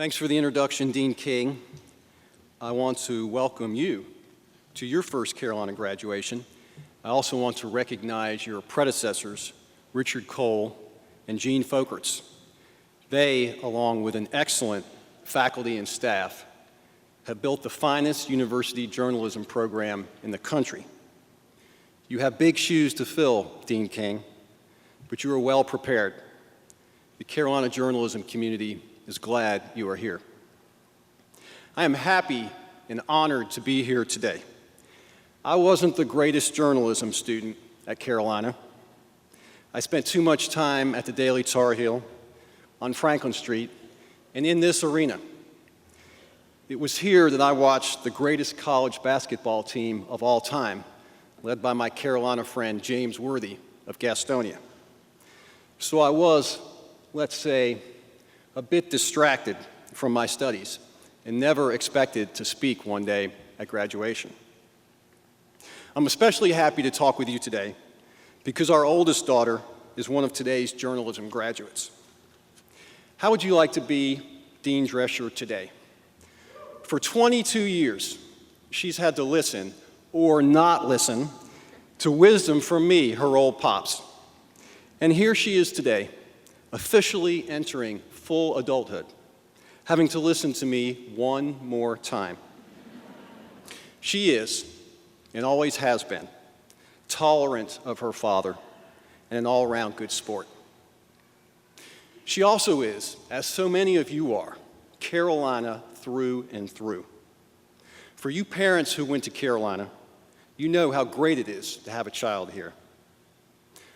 Thanks for the introduction, Dean King. I want to welcome you to your first Carolina graduation. I also want to recognize your predecessors, Richard Cole and Gene Folkerts. They, along with an excellent faculty and staff, have built the finest university journalism program in the country. You have big shoes to fill, Dean King, but you are well prepared. The Carolina journalism community is glad you are here. I am happy and honored to be here today. I wasn't the greatest journalism student at Carolina. I spent too much time at the Daily Tar Heel, on Franklin Street, and in this arena. It was here that I watched the greatest college basketball team of all time, led by my Carolina friend James Worthy of Gastonia. So I was, let's say, a bit distracted from my studies and never expected to speak one day at graduation. I'm especially happy to talk with you today because our oldest daughter is one of today's journalism graduates. How would you like to be Dean Drescher today? For 22 years, she's had to listen or not listen to wisdom from me, her old pops. And here she is today, officially entering full adulthood, having to listen to me one more time. She is, and always has been, tolerant of her father and an all-around good sport. She also is, as so many of you are, Carolina through and through. For you parents who went to Carolina, you know how great it is to have a child here.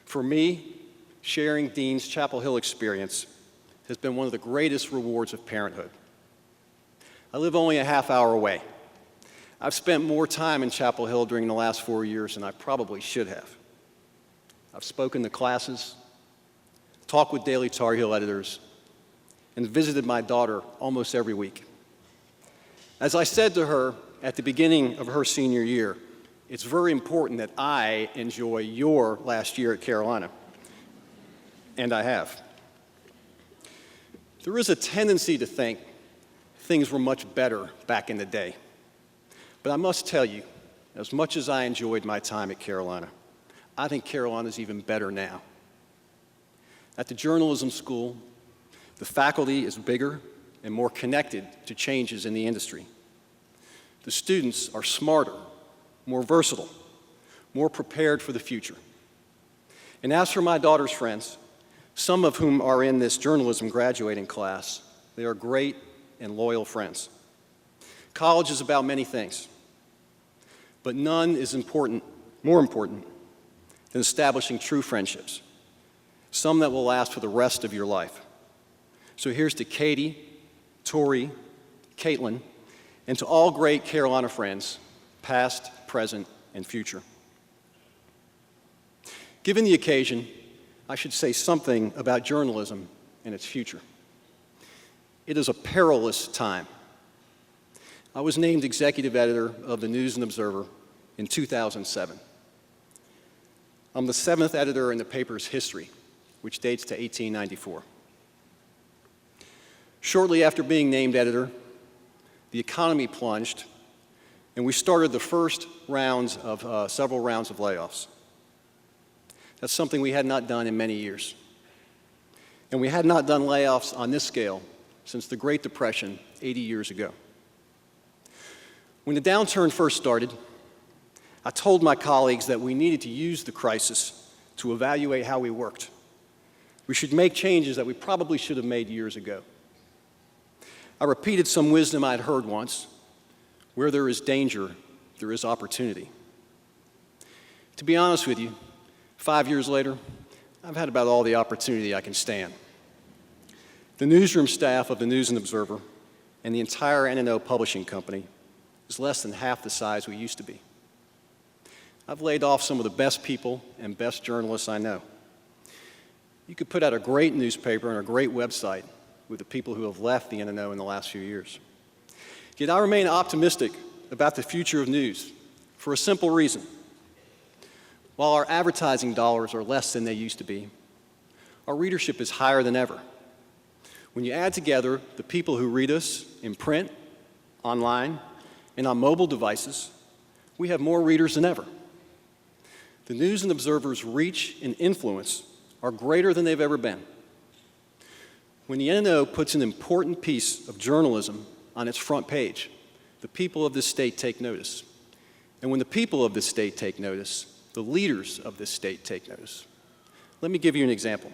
For me, sharing Dean's Chapel Hill experience has been one of the greatest rewards of parenthood. I live only a half hour away. I've spent more time in Chapel Hill during the last 4 years than I probably should have. I've spoken to classes, talked with Daily Tar Heel editors, and visited my daughter almost every week. As I said to her at the beginning of her senior year, it's very important that I enjoy your last year at Carolina. And I have. There is a tendency to think things were much better back in the day. But I must tell you, as much as I enjoyed my time at Carolina, I think Carolina's even better now. At the journalism school, the faculty is bigger and more connected to changes in the industry. The students are smarter, more versatile, more prepared for the future. And as for my daughter's friends, some of whom are in this journalism graduating class, they are great and loyal friends. College is about many things, but none is more important than establishing true friendships, some that will last for the rest of your life. So here's to Katie, Tori, Caitlin, and to all great Carolina friends, past, present, and future. Given the occasion, I should say something about journalism and its future. It is a perilous time. I was named executive editor of the News and Observer in 2007. I'm the 7th editor in the paper's history, which dates to 1894. Shortly after being named editor, the economy plunged, and we started the first rounds of several rounds of layoffs. That's something we had not done in many years. And we had not done layoffs on this scale since the Great Depression 80 years ago. When the downturn first started, I told my colleagues that we needed to use the crisis to evaluate how we worked. We should make changes that we probably should have made years ago. I repeated some wisdom I'd heard once: where there is danger, there is opportunity. To be honest with you, 5 years later, I've had about all the opportunity I can stand. The newsroom staff of the News and Observer and the entire N&O publishing company is less than half the size we used to be. I've laid off some of the best people and best journalists I know. You could put out a great newspaper and a great website with the people who have left the N&O in the last few years. Yet I remain optimistic about the future of news for a simple reason. While our advertising dollars are less than they used to be, our readership is higher than ever. When you add together the people who read us in print, online, and on mobile devices, we have more readers than ever. The News and Observer's reach and influence are greater than they've ever been. When the NNO puts an important piece of journalism on its front page, the people of this state take notice. And when the people of this state take notice, the leaders of this state take notice. Let me give you an example.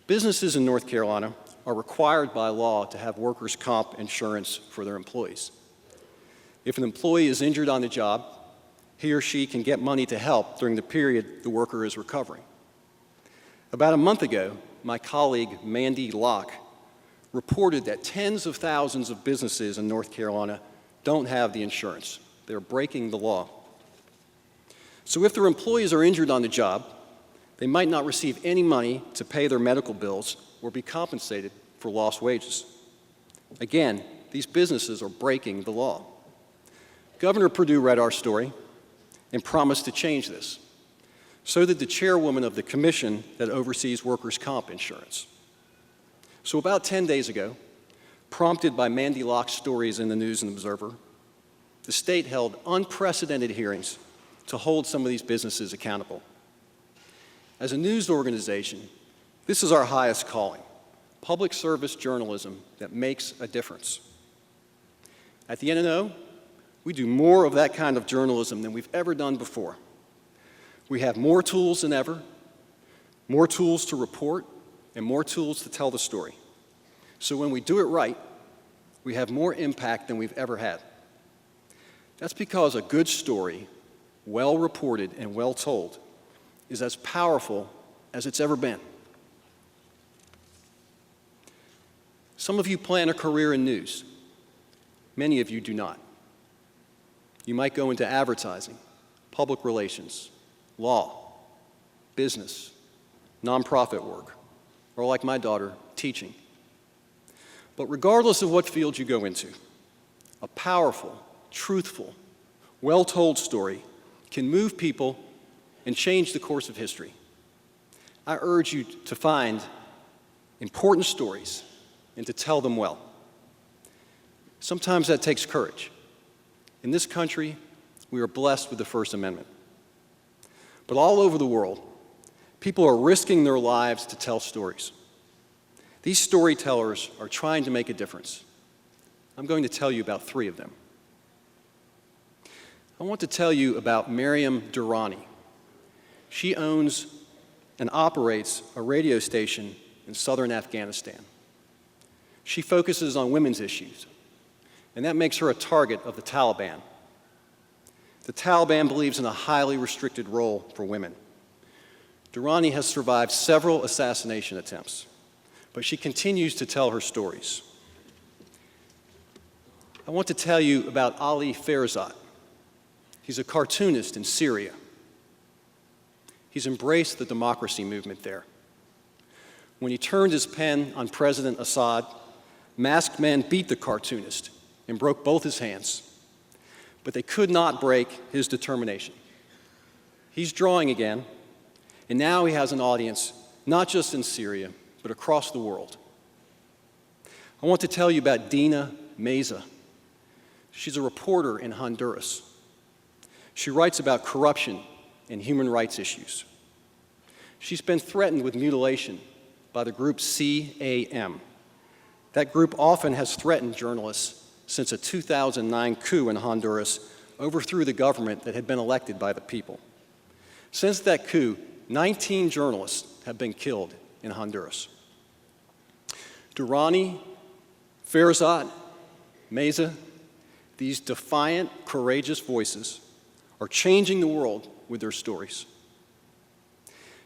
Businesses in North Carolina are required by law to have workers' comp insurance for their employees. If an employee is injured on the job, he or she can get money to help during the period the worker is recovering. About a month ago, my colleague Mandy Locke reported that tens of thousands of businesses in North Carolina don't have the insurance. They're breaking the law. So if their employees are injured on the job, they might not receive any money to pay their medical bills or be compensated for lost wages. Again, these businesses are breaking the law. Governor Perdue read our story and promised to change this. So did the chairwoman of the commission that oversees workers' comp insurance. So about 10 days ago, prompted by Mandy Locke's stories in the News and Observer, the state held unprecedented hearings to hold some of these businesses accountable. As a news organization, this is our highest calling, public service journalism that makes a difference. At the NNO, we do more of that kind of journalism than we've ever done before. We have more tools than ever, more tools to report, and more tools to tell the story. So when we do it right, we have more impact than we've ever had. That's because a good story, well reported and well told, is as powerful as it's ever been. Some of you plan a career in news. Many of you do not. You might go into advertising, public relations, law, business, nonprofit work, or like my daughter, teaching. But regardless of what field you go into, a powerful, truthful, well-told story can move people and change the course of history. I urge you to find important stories and to tell them well. Sometimes that takes courage. In this country, we are blessed with the First Amendment. But all over the world, people are risking their lives to tell stories. These storytellers are trying to make a difference. I'm going to tell you about 3 of them. I want to tell you about Mariam Durrani. She owns and operates a radio station in southern Afghanistan. She focuses on women's issues, and that makes her a target of the Taliban. The Taliban believes in a highly restricted role for women. Durrani has survived several assassination attempts, but she continues to tell her stories. I want to tell you about Ali Ferzat. He's a cartoonist in Syria. He's embraced the democracy movement there. When he turned his pen on President Assad, masked men beat the cartoonist and broke both his hands. But they could not break his determination. He's drawing again, and now he has an audience not just in Syria, but across the world. I want to tell you about Dina Meza. She's a reporter in Honduras. She writes about corruption and human rights issues. She's been threatened with mutilation by the group CAM. That group often has threatened journalists since a 2009 coup in Honduras overthrew the government that had been elected by the people. Since that coup, 19 journalists have been killed in Honduras. Durrani, Ferzat, Meza, these defiant, courageous voices are changing the world with their stories.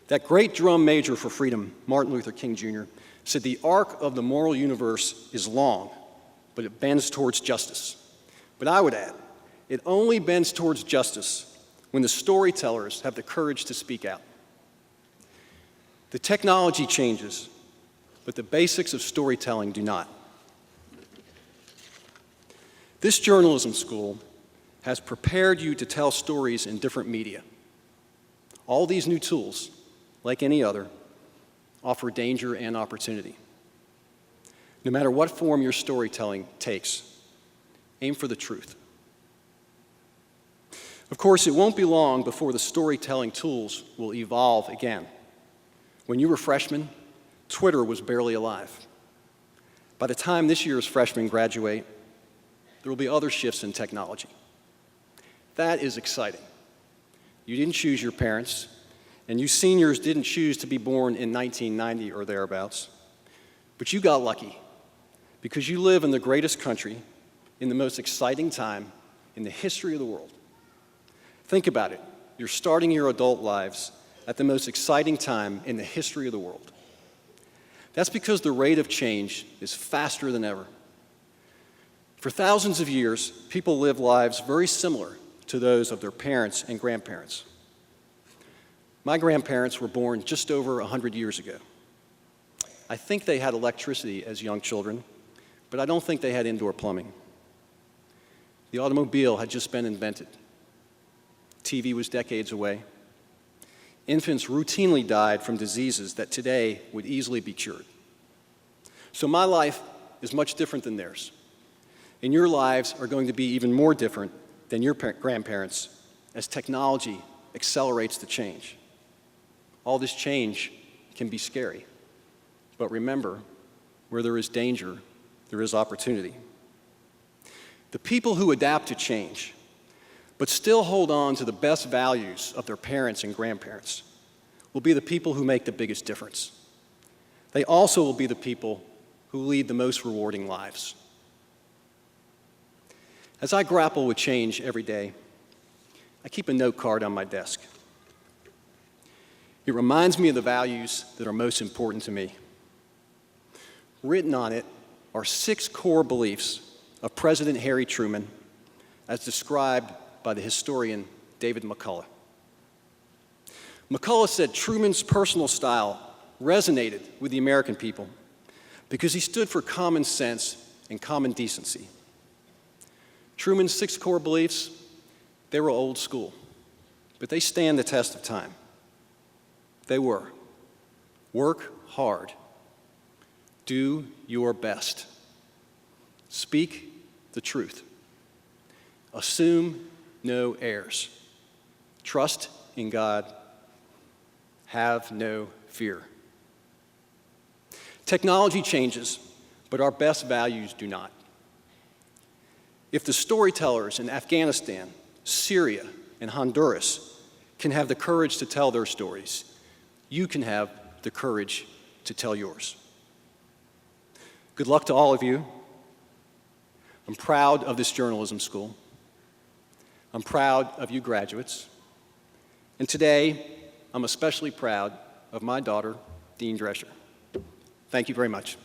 That great drum major for freedom, Martin Luther King Jr., said the arc of the moral universe is long, but it bends towards justice. But I would add, it only bends towards justice when the storytellers have the courage to speak out. The technology changes, but the basics of storytelling do not. This journalism school has prepared you to tell stories in different media. All these new tools, like any other, offer danger and opportunity. No matter what form your storytelling takes, aim for the truth. Of course, it won't be long before the storytelling tools will evolve again. When you were freshmen, Twitter was barely alive. By the time this year's freshmen graduate, there will be other shifts in technology. That is exciting. You didn't choose your parents, and you seniors didn't choose to be born in 1990 or thereabouts, but you got lucky because you live in the greatest country in the most exciting time in the history of the world. Think about it. You're starting your adult lives at the most exciting time in the history of the world. That's because the rate of change is faster than ever. For thousands of years, people lived lives very similar to those of their parents and grandparents. My grandparents were born just over 100 years ago. I think they had electricity as young children, but I don't think they had indoor plumbing. The automobile had just been invented. TV was decades away. Infants routinely died from diseases that today would easily be cured. So my life is much different than theirs. And your lives are going to be even more different than your grandparents as technology accelerates the change. All this change can be scary. But remember, where there is danger, there is opportunity. The people who adapt to change, but still hold on to the best values of their parents and grandparents, will be the people who make the biggest difference. They also will be the people who lead the most rewarding lives. As I grapple with change every day, I keep a note card on my desk. It reminds me of the values that are most important to me. Written on it are 6 core beliefs of President Harry Truman, as described by the historian David McCullough. McCullough said Truman's personal style resonated with the American people because he stood for common sense and common decency. Truman's 6 core beliefs, they were old school, but they stand the test of time. They were: work hard, do your best, speak the truth, assume no heirs, trust in God, have no fear. Technology changes, but our best values do not. If the storytellers in Afghanistan, Syria, and Honduras can have the courage to tell their stories, you can have the courage to tell yours. Good luck to all of you. I'm proud of this journalism school. I'm proud of you graduates. And today, I'm especially proud of my daughter, Dean Drescher. Thank you very much.